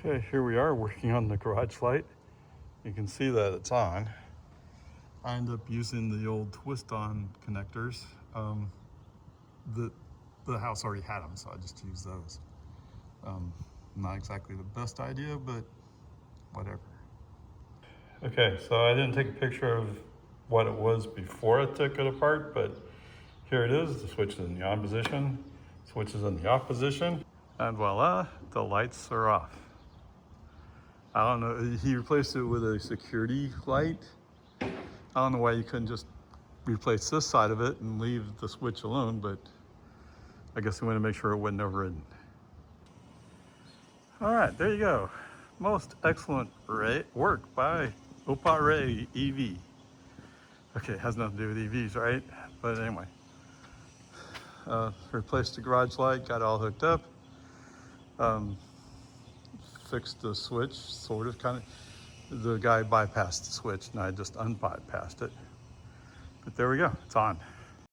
Okay, here we are working on the garage light. You can see that it's on. I end up using the old twist-on connectors. The house already had them, so I just used those. Not exactly the best idea, but whatever. Okay, so I didn't take a picture of what it was before I took it apart, but here it is. The switch is in the on position, switch is in the off position, and voila, the lights are off. I don't know, he replaced it with a security light. I don't know why you couldn't just replace this side of it and leave the switch alone, but I guess we wanted to make sure it wasn't overridden. All right, there you go. Most excellent work by Opare EV. Okay, it has nothing to do with EVs, right? But anyway, replaced the garage light, got it all hooked up. Fixed the switch, sort of, kind of. The guy bypassed the switch and I just unbypassed it. But there we go, it's on.